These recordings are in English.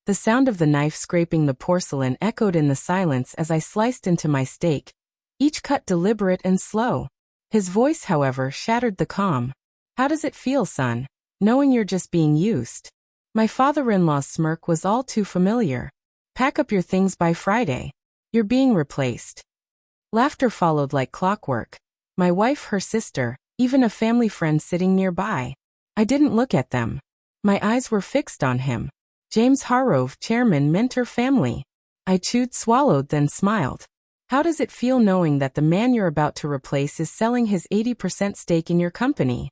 The sound of the knife scraping the porcelain echoed in the silence as I sliced into my steak, each cut deliberate and slow. His voice, however, shattered the calm. "How does it feel, son, knowing you're just being used?" My father-in-law's smirk was all too familiar. "Pack up your things by Friday. You're being replaced." Laughter followed like clockwork. My wife, her sister, even a family friend sitting nearby. I didn't look at them. My eyes were fixed on him. James Harrove, chairman, Mentor family. I chewed, swallowed, then smiled. "How does it feel knowing that the man you're about to replace is selling his 80% stake in your company?"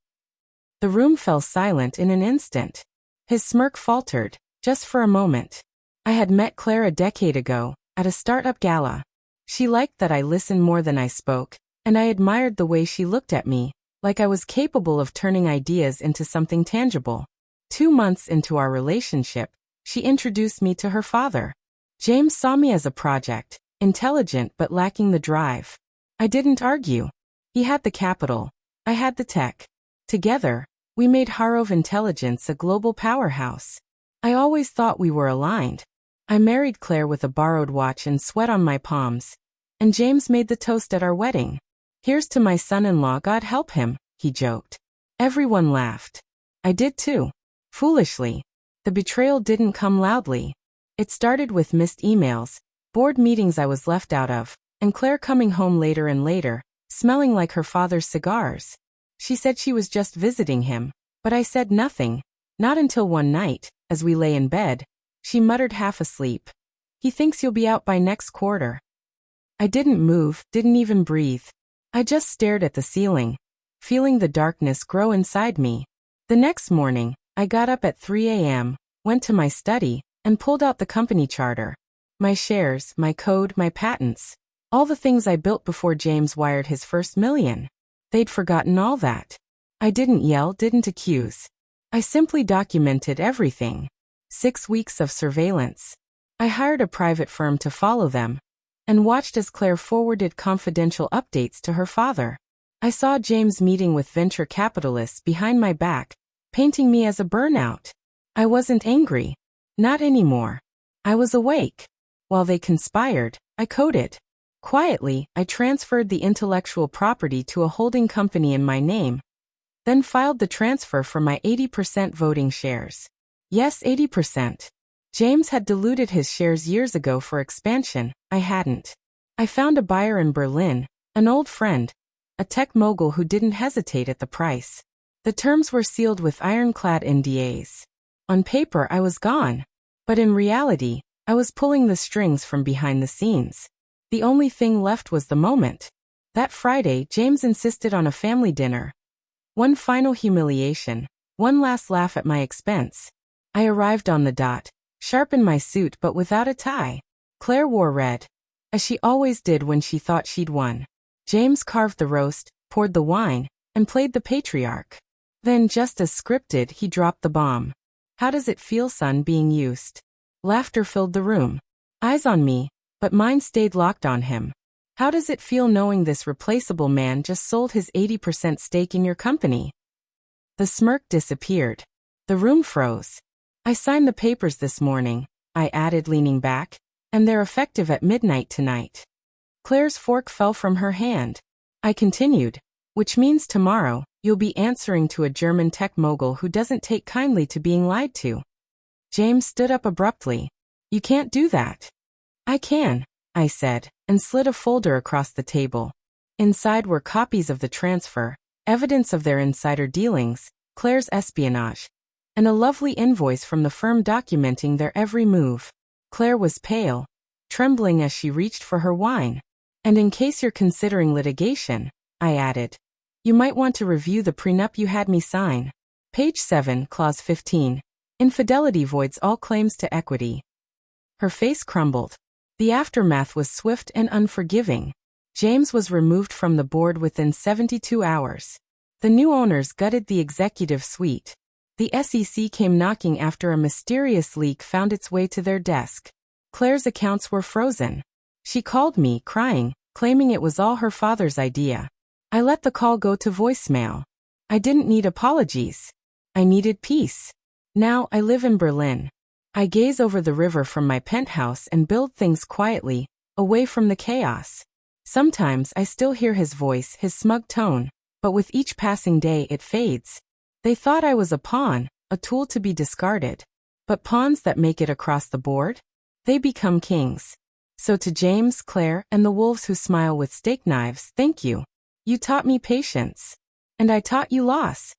The room fell silent in an instant. His smirk faltered, just for a moment. I had met Claire a decade ago, at a startup gala. She liked that I listened more than I spoke, and I admired the way she looked at me, like I was capable of turning ideas into something tangible. 2 months into our relationship, she introduced me to her father. James saw me as a project, intelligent but lacking the drive. I didn't argue. He had the capital. I had the tech. Together, we made Harrove Intelligence a global powerhouse. I always thought we were aligned. I married Claire with a borrowed watch and sweat on my palms, and James made the toast at our wedding. "Here's to my son-in-law, God help him," he joked. Everyone laughed. I did too. Foolishly. The betrayal didn't come loudly. It started with missed emails, board meetings I was left out of, and Claire coming home later and later, smelling like her father's cigars. She said she was just visiting him, but I said nothing, not until one night, as we lay in bed. She muttered half asleep, "He thinks you'll be out by next quarter." I didn't move, didn't even breathe. I just stared at the ceiling, feeling the darkness grow inside me. The next morning, I got up at 3 a.m., went to my study, and pulled out the company charter. My shares, my code, my patents. All the things I built before James wired his first million. They'd forgotten all that. I didn't yell, didn't accuse. I simply documented everything. 6 weeks of surveillance. I hired a private firm to follow them, and watched as Claire forwarded confidential updates to her father. I saw James meeting with venture capitalists behind my back, painting me as a burnout. I wasn't angry. Not anymore. I was awake. While they conspired, I coded. Quietly, I transferred the intellectual property to a holding company in my name, then filed the transfer for my 80% voting shares. Yes, 80%. James had diluted his shares years ago for expansion. I hadn't. I found a buyer in Berlin, an old friend, a tech mogul who didn't hesitate at the price. The terms were sealed with ironclad NDAs. On paper, I was gone. But in reality, I was pulling the strings from behind the scenes. The only thing left was the moment. That Friday, James insisted on a family dinner. One final humiliation, one last laugh at my expense. I arrived on the dot, sharp in my suit but without a tie. Claire wore red, as she always did when she thought she'd won. James carved the roast, poured the wine, and played the patriarch. Then, just as scripted, he dropped the bomb. "How does it feel, son, being used?" Laughter filled the room. Eyes on me, but mine stayed locked on him. "How does it feel knowing this replaceable man just sold his 80% stake in your company?" The smirk disappeared. The room froze. "I signed the papers this morning," I added, leaning back, "and they're effective at midnight tonight." Claire's fork fell from her hand. I continued, "Which means tomorrow, you'll be answering to a German tech mogul who doesn't take kindly to being lied to." James stood up abruptly. "You can't do that." "I can," I said, and slid a folder across the table. Inside were copies of the transfer, evidence of their insider dealings, Claire's espionage, and a lovely invoice from the firm documenting their every move. Claire was pale, trembling as she reached for her wine. "And in case you're considering litigation," I added, "you might want to review the prenup you had me sign. Page 7, Clause 15. Infidelity voids all claims to equity." Her face crumbled. The aftermath was swift and unforgiving. James was removed from the board within 72 hours. The new owners gutted the executive suite. The SEC came knocking after a mysterious leak found its way to their desk. Claire's accounts were frozen. She called me, crying, claiming it was all her father's idea. I let the call go to voicemail. I didn't need apologies. I needed peace. Now I live in Berlin. I gaze over the river from my penthouse and build things quietly, away from the chaos. Sometimes I still hear his voice, his smug tone, but with each passing day it fades. They thought I was a pawn, a tool to be discarded. But pawns that make it across the board? They become kings. So to James, Claire, and the wolves who smile with steak knives, thank you. You taught me patience. And I taught you loss.